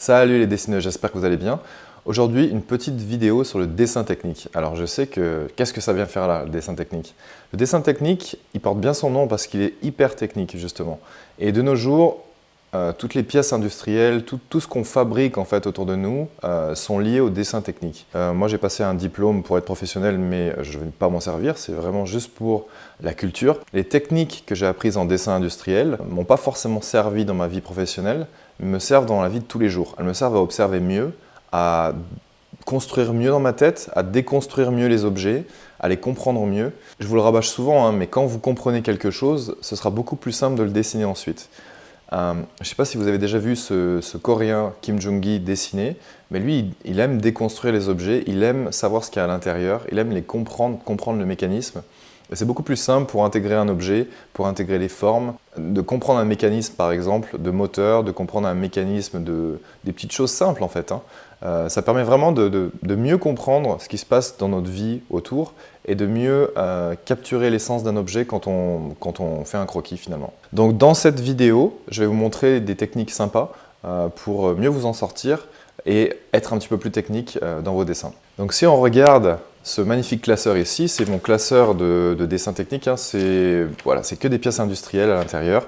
Salut les dessineurs, j'espère que vous allez bien. Aujourd'hui, une petite vidéo sur le dessin technique. Alors je sais que, qu'est-ce que ça vient faire là, le dessin technique? Le dessin technique, il porte bien son nom parce qu'il est hyper technique justement. Et de nos jours, toutes les pièces industrielles, tout ce qu'on fabrique en fait autour de nous sont liés au dessin technique. Moi j'ai passé un diplôme pour être professionnel, mais je ne vais pas m'en servir, c'est vraiment juste pour la culture. Les techniques que j'ai apprises en dessin industriel ne m'ont pas forcément servi dans ma vie professionnelle, mais me servent dans la vie de tous les jours. Elles me servent à observer mieux, à construire mieux dans ma tête, à déconstruire mieux les objets, à les comprendre mieux. Je vous le rabâche souvent, hein, mais quand vous comprenez quelque chose, ce sera beaucoup plus simple de le dessiner ensuite. Je ne sais pas si vous avez déjà vu ce Coréen Kim Jong-gi dessiner, mais lui, il aime déconstruire les objets, il aime savoir ce qu'il y a à l'intérieur, il aime les comprendre le mécanisme. C'est beaucoup plus simple pour intégrer un objet, pour intégrer les formes, de comprendre un mécanisme par exemple de moteur, de comprendre un mécanisme des petites choses simples en fait. Ça permet vraiment de mieux comprendre ce qui se passe dans notre vie autour et de mieux capturer l'essence d'un objet quand on fait un croquis finalement. Donc dans cette vidéo, je vais vous montrer des techniques sympas pour mieux vous en sortir et être un petit peu plus technique dans vos dessins. Donc si on regarde ce magnifique classeur ici, c'est mon classeur de dessin technique, hein. C'est que des pièces industrielles à l'intérieur.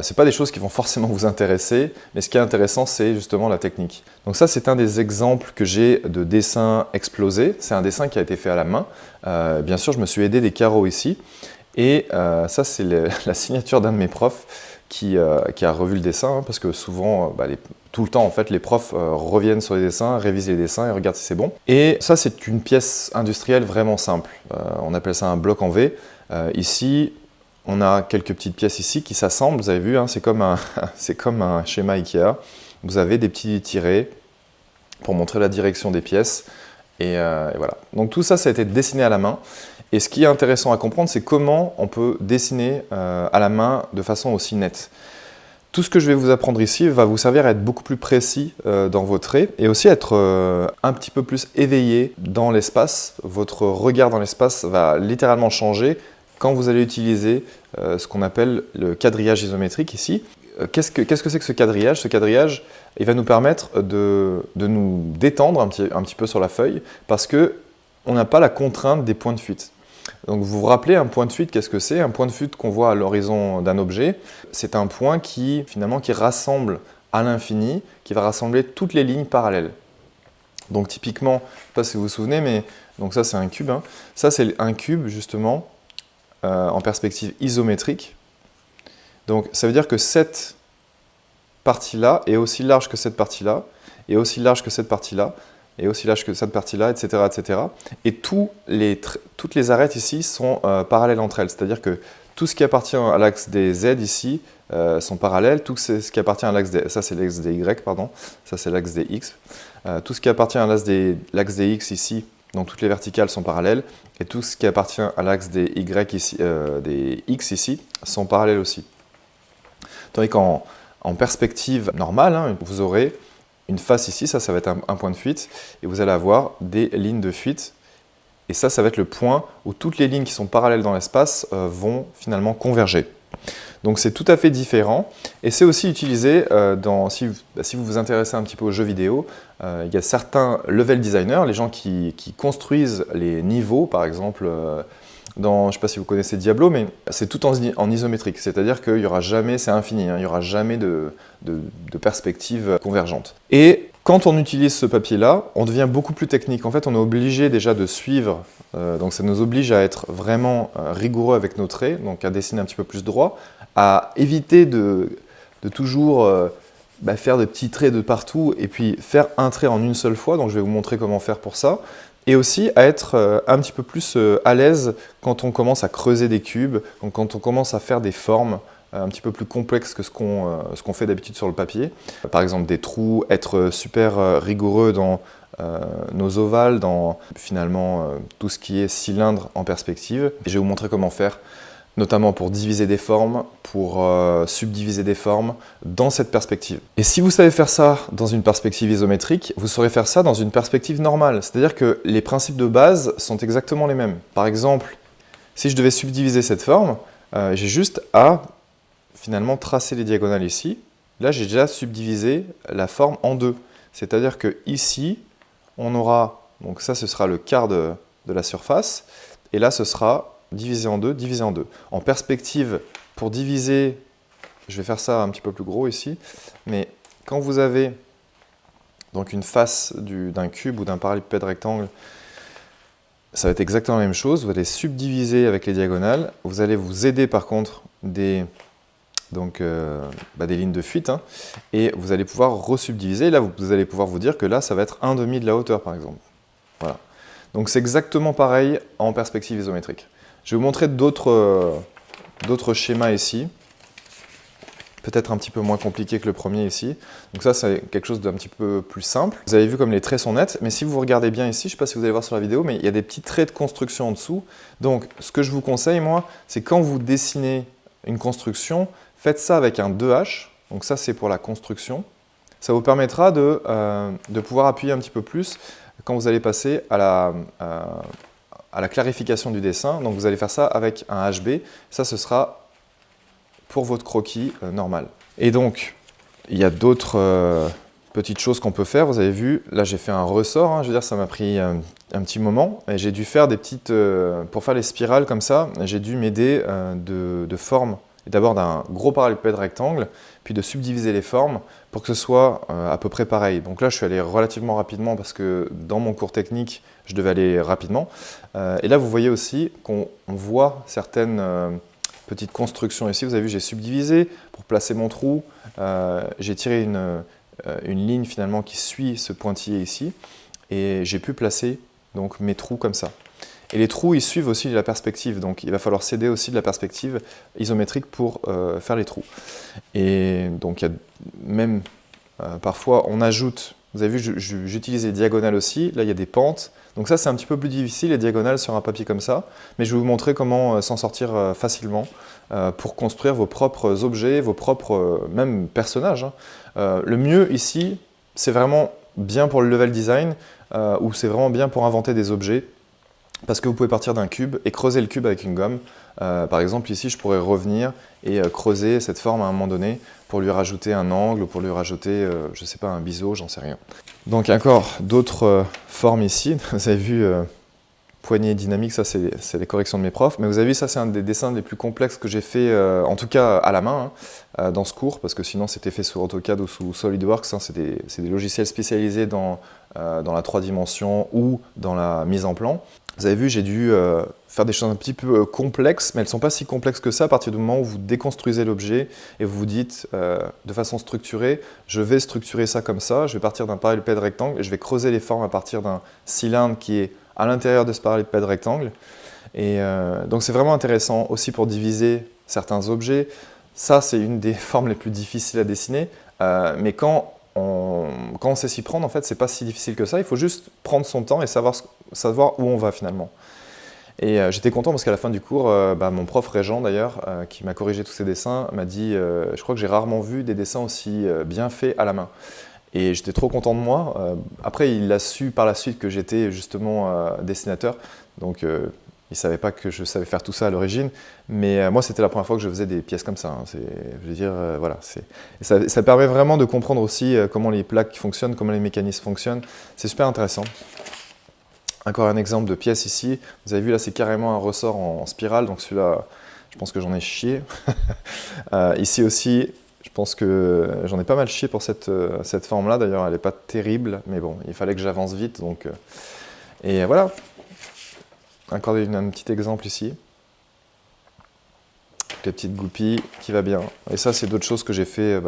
C'est pas des choses qui vont forcément vous intéresser, mais ce qui est intéressant, c'est justement la technique. Donc ça, c'est un des exemples que j'ai de dessin explosé. C'est un dessin qui a été fait à la main. Bien sûr, je me suis aidé des carreaux ici. Et ça, c'est la signature d'un de mes profs qui a revu le dessin, hein, parce que souvent, tout le temps, en fait, les profs reviennent sur les dessins, révisent les dessins et regardent si c'est bon. Et ça, c'est une pièce industrielle vraiment simple. On appelle ça un bloc en V. Ici, on a quelques petites pièces ici qui s'assemblent, vous avez vu, hein, c'est comme un schéma Ikea. Vous avez des petits tirets pour montrer la direction des pièces. Et voilà. Donc tout ça, ça a été dessiné à la main. Et ce qui est intéressant à comprendre, c'est comment on peut dessiner à la main de façon aussi nette. Tout ce que je vais vous apprendre ici va vous servir à être beaucoup plus précis dans vos traits et aussi être un petit peu plus éveillé dans l'espace. Votre regard dans l'espace va littéralement changer quand vous allez utiliser ce qu'on appelle le quadrillage isométrique ici. Qu'est-ce que c'est que ce quadrillage? Ce quadrillage, il va nous permettre de nous détendre un petit peu sur la feuille parce qu'on n'a pas la contrainte des points de fuite. Donc vous vous rappelez, un point de fuite, qu'est-ce que c'est? Un point de fuite qu'on voit à l'horizon d'un objet, c'est un point qui rassemble à l'infini, qui va rassembler toutes les lignes parallèles. Donc typiquement, je ne sais pas si vous vous souvenez, mais donc ça c'est un cube. Hein. Ça c'est un cube justement en perspective isométrique. Donc ça veut dire que cette partie-là est aussi large que cette partie-là, et aussi large que cette partie-là, et aussi large que cette partie-là, etc., etc. Et toutes les arêtes ici sont parallèles entre elles. C'est-à-dire que tout ce qui appartient à l'axe des Z ici sont parallèles. Tout ce qui appartient à l'axe des... Ça, c'est l'axe des Y, pardon. Ça, c'est l'axe des X. Tout ce qui appartient à l'axe des X ici, donc toutes les verticales sont parallèles. Et tout ce qui appartient à l'axe des Y ici, des X ici, sont parallèles aussi. Tandis qu'en perspective normale, hein, vous aurez une face ici, ça va être un point de fuite, et vous allez avoir des lignes de fuite. Et ça va être le point où toutes les lignes qui sont parallèles dans l'espace vont finalement converger. Donc c'est tout à fait différent, et c'est aussi utilisé si vous vous intéressez un petit peu aux jeux vidéo, il y a certains level designers, les gens qui construisent les niveaux, par exemple, je ne sais pas si vous connaissez Diablo, mais c'est tout en isométrique, c'est-à-dire qu'il n'y aura jamais, c'est infini, hein, il n'y aura jamais de perspective convergente. Et quand on utilise ce papier-là, on devient beaucoup plus technique. En fait, on est obligé déjà de suivre, donc ça nous oblige à être vraiment rigoureux avec nos traits, donc à dessiner un petit peu plus droit, à éviter de toujours faire de petits traits de partout et puis faire un trait en une seule fois, donc je vais vous montrer comment faire pour ça. Et aussi à être un petit peu plus à l'aise quand on commence à creuser des cubes, donc quand on commence à faire des formes un petit peu plus complexes que ce qu'on fait d'habitude sur le papier. Par exemple des trous, être super rigoureux dans nos ovales, dans finalement tout ce qui est cylindre en perspective. Et je vais vous montrer comment faire, notamment pour diviser des formes, pour subdiviser des formes dans cette perspective. Et si vous savez faire ça dans une perspective isométrique, vous saurez faire ça dans une perspective normale. C'est-à-dire que les principes de base sont exactement les mêmes. Par exemple, si je devais subdiviser cette forme, j'ai juste à finalement tracer les diagonales ici, là j'ai déjà subdivisé la forme en deux. C'est-à-dire que ici, on aura, donc ça ce sera le quart de la surface, et là ce sera divisé en deux, divisé en deux. En perspective, pour diviser, je vais faire ça un petit peu plus gros ici, mais quand vous avez donc une face d'un cube ou d'un parallélépipède rectangle, ça va être exactement la même chose. Vous allez subdiviser avec les diagonales. Vous allez vous aider par contre des lignes de fuite, hein, et vous allez pouvoir resubdiviser. Là, vous allez pouvoir vous dire que là, ça va être 1/2 de la hauteur, par exemple. Voilà. Donc c'est exactement pareil en perspective isométrique. Je vais vous montrer d'autres schémas ici. Peut-être un petit peu moins compliqué que le premier ici. Donc ça, c'est quelque chose d'un petit peu plus simple. Vous avez vu comme les traits sont nets, mais si vous regardez bien ici, je ne sais pas si vous allez voir sur la vidéo, mais il y a des petits traits de construction en dessous. Donc, ce que je vous conseille, moi, c'est quand vous dessinez une construction, faites ça avec un 2H. Donc ça, c'est pour la construction. Ça vous permettra de pouvoir appuyer un petit peu plus quand vous allez passer à la clarification du dessin. Donc vous allez faire ça avec un HB. Ça, ce sera pour votre croquis normal. Et donc, il y a d'autres petites choses qu'on peut faire. Vous avez vu, là j'ai fait un ressort, hein, je veux dire, ça m'a pris un petit moment. Et j'ai dû faire des petites... pour faire les spirales comme ça, j'ai dû m'aider de formes. D'abord d'un gros parallélépipède rectangle, puis de subdiviser les formes pour que ce soit à peu près pareil. Donc là, je suis allé relativement rapidement parce que dans mon cours technique, je devais aller rapidement. Et là, vous voyez aussi qu'on voit certaines... petite construction ici, vous avez vu, j'ai subdivisé pour placer mon trou. J'ai tiré une ligne finalement qui suit ce pointillé ici et j'ai pu placer donc mes trous comme ça. Et les trous, ils suivent aussi la perspective, donc il va falloir s'aider aussi de la perspective isométrique pour faire les trous. Et donc il y a même parfois on ajoute, vous avez vu, j'utilise les diagonales aussi, là il y a des pentes. Donc ça, c'est un petit peu plus difficile, les diagonales sur un papier comme ça, mais je vais vous montrer comment s'en sortir facilement pour construire vos propres objets, vos propres même personnages, hein. Le mieux ici, c'est vraiment bien pour le level design, ou c'est vraiment bien pour inventer des objets, parce que vous pouvez partir d'un cube et creuser le cube avec une gomme. Par exemple, ici, je pourrais revenir et creuser cette forme à un moment donné pour lui rajouter un angle ou pour lui rajouter, je ne sais pas, un biseau, j'en sais rien. Donc encore d'autres formes ici. Vous avez vu, poignée dynamique, ça c'est les corrections de mes profs. Mais vous avez vu, ça c'est un des dessins les plus complexes que j'ai fait, en tout cas à la main, hein, dans ce cours, parce que sinon c'était fait sous AutoCAD ou sous SolidWorks. Hein, c'est des logiciels spécialisés dans la 3 dimensions ou dans la mise en plan. Vous avez vu, j'ai dû faire des choses un petit peu complexes, mais elles ne sont pas si complexes que ça à partir du moment où vous déconstruisez l'objet et vous vous dites de façon structurée, je vais structurer ça comme ça, je vais partir d'un parallélépipède rectangle et je vais creuser les formes à partir d'un cylindre qui est à l'intérieur de ce parallélépipède rectangle. Et donc c'est vraiment intéressant aussi pour diviser certains objets. Ça, c'est une des formes les plus difficiles à dessiner, mais quand on sait s'y prendre, en fait, c'est pas si difficile que ça. Il faut juste prendre son temps et savoir où on va finalement. Et j'étais content parce qu'à la fin du cours, mon prof Régent d'ailleurs, qui m'a corrigé tous ces dessins, m'a dit je crois que j'ai rarement vu des dessins aussi bien faits à la main. Et j'étais trop content de moi. Après, il a su par la suite que j'étais justement dessinateur. Donc, il ne savait pas que je savais faire tout ça à l'origine, mais moi c'était la première fois que je faisais des pièces comme ça. Hein. Je veux dire, voilà, ça permet vraiment de comprendre aussi comment les plaques fonctionnent, comment les mécanismes fonctionnent. C'est super intéressant. Encore un exemple de pièce ici. Vous avez vu là, c'est carrément un ressort en spirale, donc celui-là, je pense que j'en ai chié. Ici aussi, je pense que j'en ai pas mal chié pour cette forme-là. D'ailleurs, elle n'est pas terrible, mais bon, il fallait que j'avance vite, donc et voilà. Encore un petit exemple ici. Les petites goupilles qui va bien. Et ça, c'est d'autres choses que j'ai fait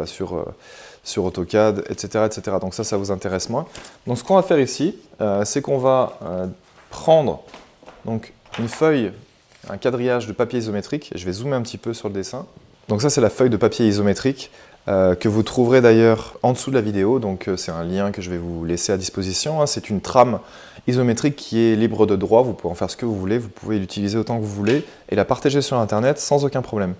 sur AutoCAD, etc., etc. Donc ça vous intéresse moins. Donc ce qu'on va faire ici, c'est qu'on va prendre donc, une feuille, un quadrillage de papier isométrique. Je vais zoomer un petit peu sur le dessin. Donc ça, c'est la feuille de papier isométrique que vous trouverez d'ailleurs en dessous de la vidéo. Donc c'est un lien que je vais vous laisser à disposition. Hein. C'est une trame isométrique qui est libre de droit, vous pouvez en faire ce que vous voulez, vous pouvez l'utiliser autant que vous voulez et la partager sur Internet sans aucun problème.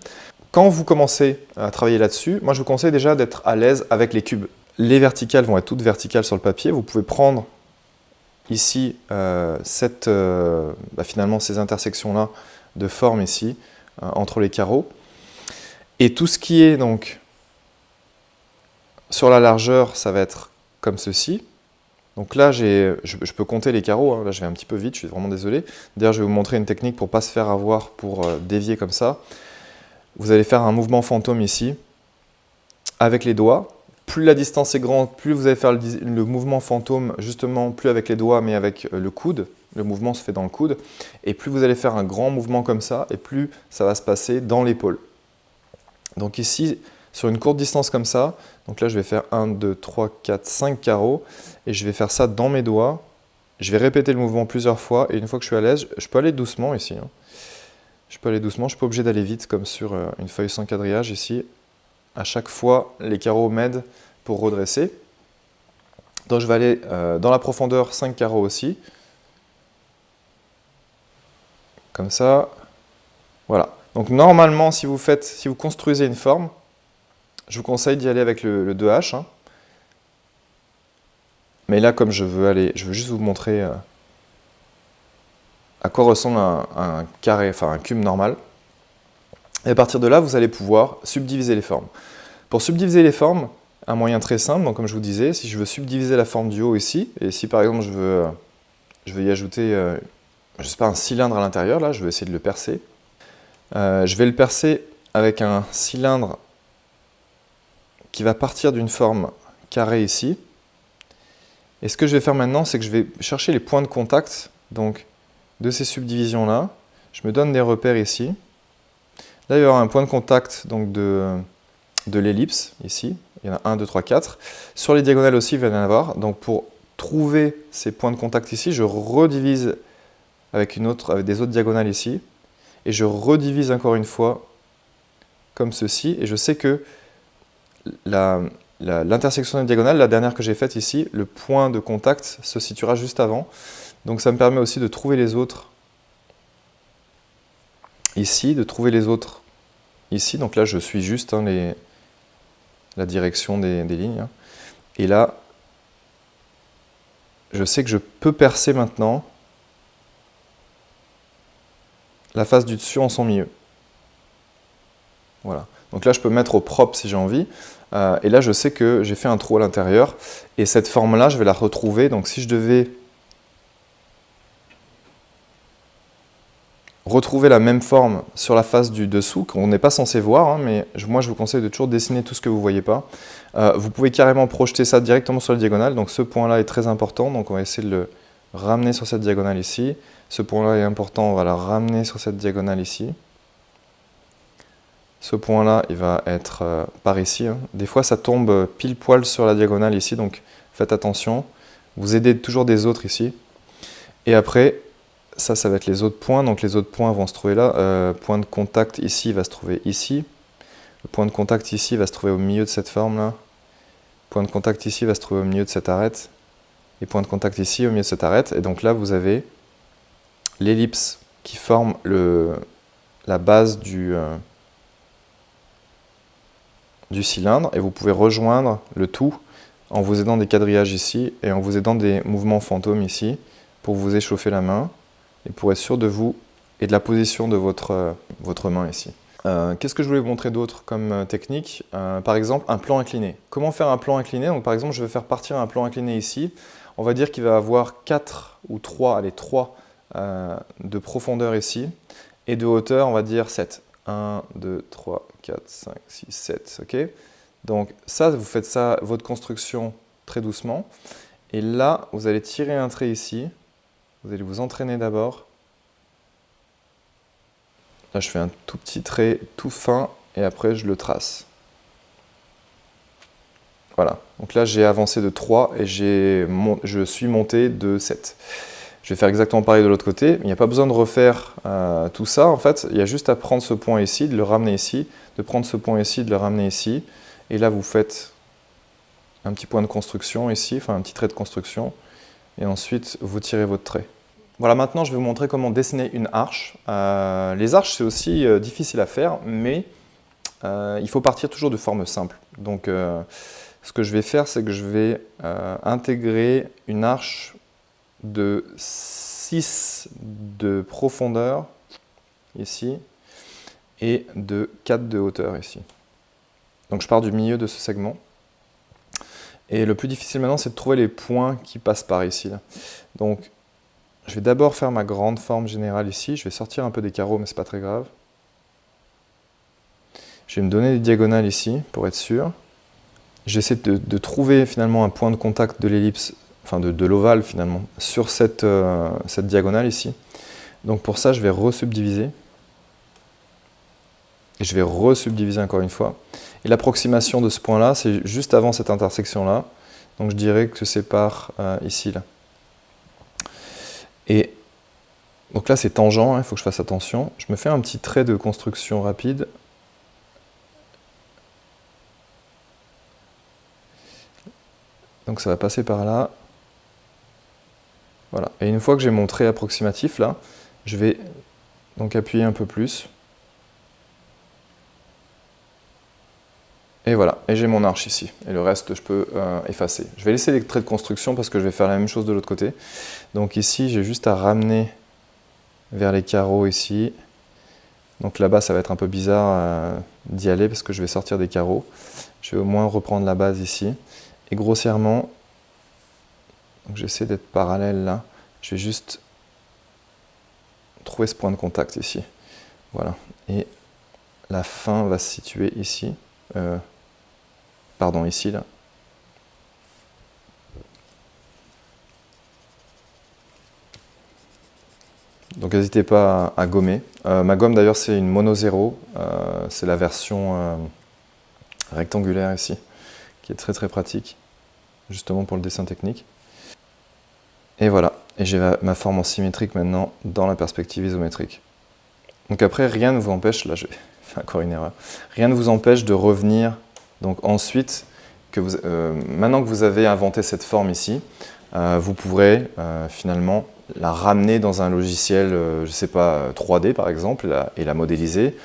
Quand vous commencez à travailler là-dessus, moi je vous conseille déjà d'être à l'aise avec les cubes. Les verticales vont être toutes verticales sur le papier, vous pouvez prendre ici finalement ces intersections-là de forme ici, entre les carreaux. Et tout ce qui est donc Sur la largeur, ça va être comme ceci. Donc là, je peux compter les carreaux, hein. Là je vais un petit peu vite, je suis vraiment désolé. D'ailleurs, je vais vous montrer une technique pour ne pas se faire avoir, pour dévier comme ça. Vous allez faire un mouvement fantôme ici, avec les doigts. Plus la distance est grande, plus vous allez faire le mouvement fantôme, justement, plus avec les doigts, mais avec le coude. Le mouvement se fait dans le coude. Et plus vous allez faire un grand mouvement comme ça, et plus ça va se passer dans l'épaule. Donc ici, sur une courte distance comme ça, donc là je vais faire 1, 2, 3, 4, 5 carreaux, et je vais faire ça dans mes doigts. Je vais répéter le mouvement plusieurs fois, et une fois que je suis à l'aise, je peux aller doucement ici. Hein. Je peux aller doucement, je ne suis pas obligé d'aller vite comme sur une feuille sans quadrillage ici. À chaque fois, les carreaux m'aident pour redresser. Donc je vais aller dans la profondeur 5 carreaux aussi. Comme ça. Voilà. Donc normalement, si vous construisez une forme, je vous conseille d'y aller avec le 2H. Hein. Mais là, comme je veux juste vous montrer à quoi ressemble un carré, enfin un cube normal. Et à partir de là, vous allez pouvoir subdiviser les formes. Pour subdiviser les formes, un moyen très simple, donc comme je vous disais, si je veux subdiviser la forme du haut ici, et si par exemple je veux y ajouter, je sais pas, un cylindre à l'intérieur, là, je vais essayer de le percer. Je vais le percer avec un cylindre qui va partir d'une forme carrée ici. Et ce que je vais faire maintenant, c'est que je vais chercher les points de contact donc, de ces subdivisions-là. Je me donne des repères ici. Là, il y aura un point de contact donc, de l'ellipse, ici. Il y en a 1, 2, 3, 4. Sur les diagonales aussi, il va y en avoir. Donc pour trouver ces points de contact ici, je redivise avec des autres diagonales ici. Et je redivise encore une fois comme ceci. Et je sais que l'intersection des diagonales, la dernière que j'ai faite ici, le point de contact se situera juste avant. Donc ça me permet aussi de trouver les autres ici, de trouver les autres ici. Donc là, je suis juste hein, la direction des lignes. Hein. Et là, je sais que je peux percer maintenant la face du dessus en son milieu. Voilà. Donc là, je peux mettre au propre si j'ai envie. Et là, je sais que j'ai fait un trou à l'intérieur. Et cette forme-là, je vais la retrouver. Donc si je devais retrouver la même forme sur la face du dessous, qu'on n'est pas censé voir, hein, mais moi, je vous conseille de toujours dessiner tout ce que vous ne voyez pas. Vous pouvez carrément projeter ça directement sur la diagonale. Donc ce point-là est très important. Donc on va essayer de le ramener sur cette diagonale ici. Ce point-là est important. On va la ramener sur cette diagonale ici. Ce point-là, il va être par ici. Hein. Des fois, ça tombe pile poil sur la diagonale ici, donc faites attention. Vous aidez toujours des autres ici. Et après, ça va être les autres points. Donc les autres points vont se trouver là. Point de contact ici va se trouver ici. Le point de contact ici va se trouver au milieu de cette forme-là. Point de contact ici va se trouver au milieu de cette arête. Et point de contact ici au milieu de cette arête. Et donc là, vous avez l'ellipse qui forme la base du cylindre et vous pouvez rejoindre le tout en vous aidant des quadrillages ici et en vous aidant des mouvements fantômes ici pour vous échauffer la main et pour être sûr de vous et de la position de votre main ici. Qu'est-ce que je voulais vous montrer d'autre comme technique? Par exemple, un plan incliné. Comment faire un plan incliné? Donc, par exemple, je vais faire partir un plan incliné ici. On va dire qu'il va avoir 4 ou 3, allez 3 de profondeur ici et de hauteur, on va dire 7. 1, 2, 3, 4, 5, 6, 7, ok? Donc ça, vous faites ça, votre construction, très doucement. Et là, vous allez tirer un trait ici. Vous allez vous entraîner d'abord. Là, je fais un tout petit trait, tout fin, et après, je le trace. Voilà. Donc là, j'ai avancé de 3 et je suis monté de 7. Je vais faire exactement pareil de l'autre côté. Il n'y a pas besoin de refaire tout ça. En fait, il y a juste à prendre ce point ici, de le ramener ici, de prendre ce point ici, de le ramener ici. Et là, vous faites un petit point de construction ici, enfin un petit trait de construction. Et ensuite, vous tirez votre trait. Voilà, maintenant, je vais vous montrer comment dessiner une arche. Les arches, c'est aussi difficile à faire, mais il faut partir toujours de formes simples. Donc, ce que je vais faire, c'est que je vais intégrer une arche de 6 de profondeur ici et de 4 de hauteur ici. Donc je pars du milieu de ce segment Et le plus difficile maintenant, c'est de trouver les points qui passent par ici, là. Donc, je vais d'abord faire ma grande forme générale ici. Je vais sortir un peu des carreaux, mais c'est pas très grave. Je vais me donner des diagonales ici, pour être sûr. J'essaie de trouver finalement un point de contact de l'ellipse, enfin de l'ovale finalement, sur cette diagonale ici. Donc pour ça, je vais resubdiviser. Et je vais resubdiviser encore une fois. Et l'approximation de ce point-là, c'est juste avant cette intersection-là. Donc je dirais que c'est par ici, là. Et donc là, c'est tangent, hein, il faut que je fasse attention. Je me fais un petit trait de construction rapide. Donc ça va passer par là. Voilà. Et une fois que j'ai mon trait approximatif, là, je vais donc appuyer un peu plus. Et voilà, et j'ai mon arche ici. Et le reste, je peux effacer. Je vais laisser les traits de construction parce que je vais faire la même chose de l'autre côté. Donc ici, j'ai juste à ramener vers les carreaux ici. Donc là-bas, ça va être un peu bizarre d'y aller parce que je vais sortir des carreaux. Je vais au moins reprendre la base ici. Et grossièrement, j'essaie d'être parallèle là. Je vais juste trouver ce point de contact ici. Voilà. Et la fin va se situer ici. Pardon, ici, là. Donc n'hésitez pas à gommer. Ma gomme d'ailleurs c'est une Mono 0, c'est la version rectangulaire ici, qui est très très pratique, justement pour le dessin technique. Et voilà, et j'ai ma forme en symétrique maintenant dans la perspective isométrique. Donc après, rien ne vous empêche, là j'ai fait encore une erreur, rien ne vous empêche de revenir, donc ensuite, maintenant que vous avez inventé cette forme ici, vous pourrez finalement la ramener dans un logiciel, je ne sais pas, 3D par exemple, et la modéliser,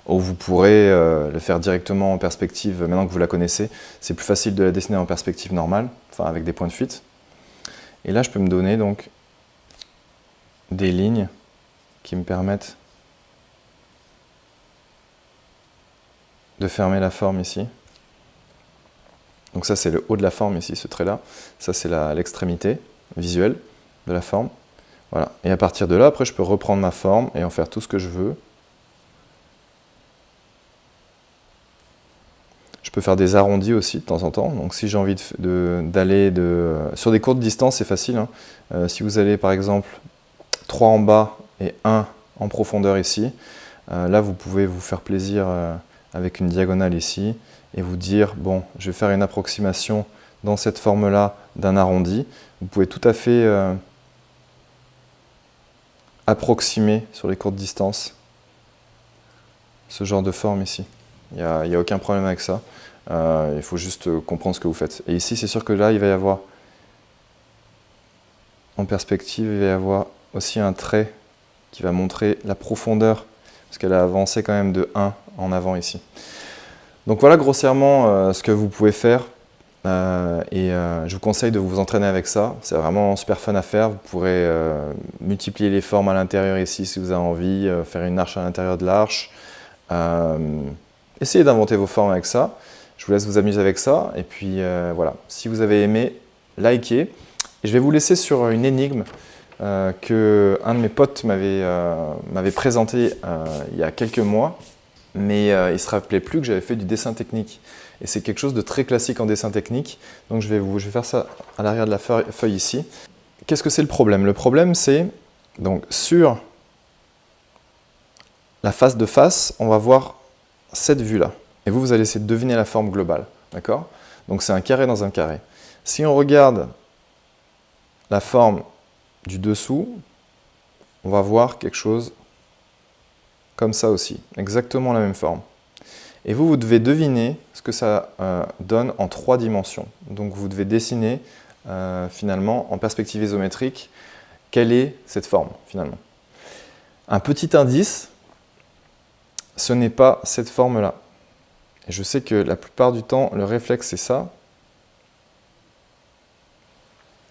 ou vous pourrez le faire directement en perspective, maintenant que vous la connaissez, c'est plus facile de la dessiner en perspective normale, enfin avec des points de fuite. Et là, je peux me donner donc des lignes qui me permettent de fermer la forme ici. Donc ça, c'est le haut de la forme ici, ce trait-là. Ça, c'est l'extrémité visuelle de la forme. Voilà. Et à partir de là, après, je peux reprendre ma forme et en faire tout ce que je veux. Je peux faire des arrondis aussi de temps en temps. Donc si j'ai envie d'aller sur des courtes distances, c'est facile, hein. Si vous allez par exemple 3 en bas et 1 en profondeur ici, là vous pouvez vous faire plaisir avec une diagonale ici et vous dire, bon, je vais faire une approximation dans cette forme-là d'un arrondi. Vous pouvez tout à fait approximer sur les courtes distances ce genre de forme ici. Il n'y a aucun problème avec ça. Il faut juste comprendre ce que vous faites. Et ici, c'est sûr que là, il va y avoir, en perspective, il va y avoir aussi un trait qui va montrer la profondeur, parce qu'elle a avancé quand même de 1 en avant ici. Donc voilà grossièrement ce que vous pouvez faire. Je vous conseille de vous entraîner avec ça. C'est vraiment super fun à faire. Vous pourrez multiplier les formes à l'intérieur ici si vous avez envie, faire une arche à l'intérieur de l'arche. Essayez d'inventer vos formes avec ça. Je vous laisse vous amuser avec ça. Et puis voilà, si vous avez aimé, likez. Et je vais vous laisser sur une énigme que un de mes potes m'avait présentée il y a quelques mois. Mais il ne se rappelait plus que j'avais fait du dessin technique. Et c'est quelque chose de très classique en dessin technique. Donc je vais faire ça à l'arrière de la feuille ici. Qu'est-ce que c'est le problème? Le problème, c'est, donc sur la face de face, on va voir cette vue-là. Et vous allez essayer de deviner la forme globale. D'accord? Donc c'est un carré dans un carré. Si on regarde la forme du dessous, on va voir quelque chose comme ça aussi. Exactement la même forme. Et vous devez deviner ce que ça donne en 3 dimensions. Donc vous devez dessiner finalement en perspective isométrique quelle est cette forme finalement. Un petit indice, ce n'est pas cette forme-là. Et je sais que la plupart du temps, le réflexe c'est ça.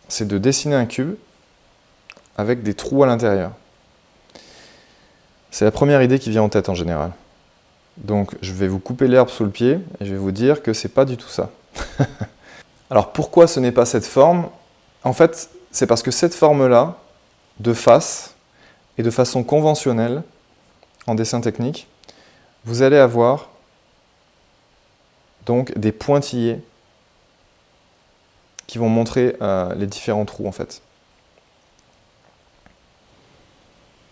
C'est de dessiner un cube avec des trous à l'intérieur. C'est la première idée qui vient en tête en général. Donc je vais vous couper l'herbe sous le pied et je vais vous dire que c'est pas du tout ça. Alors pourquoi ce n'est pas cette forme? En fait, c'est parce que cette forme-là, de face et de façon conventionnelle, en dessin technique, vous allez avoir donc des pointillés qui vont montrer les différents trous en fait.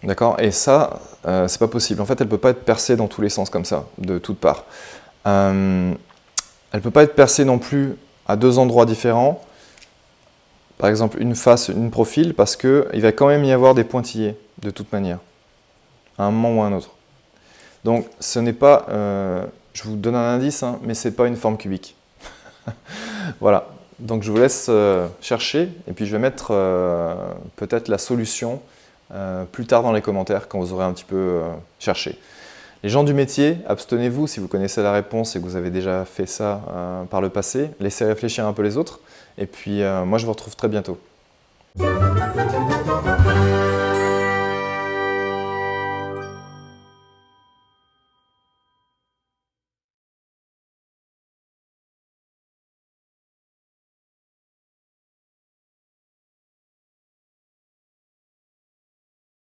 D'accord? Et ça, c'est pas possible. En fait, elle ne peut pas être percée dans tous les sens comme ça, de toutes parts. Elle ne peut pas être percée non plus à deux endroits différents, par exemple une face, une profil, parce qu'il va quand même y avoir des pointillés, de toute manière, à un moment ou à un autre. Donc, ce n'est pas, je vous donne un indice, hein, mais ce n'est pas une forme cubique. Voilà, donc je vous laisse chercher, et puis je vais mettre peut-être la solution plus tard dans les commentaires, quand vous aurez un petit peu cherché. Les gens du métier, abstenez-vous si vous connaissez la réponse et que vous avez déjà fait ça par le passé. Laissez réfléchir un peu les autres. Et puis moi, je vous retrouve très bientôt.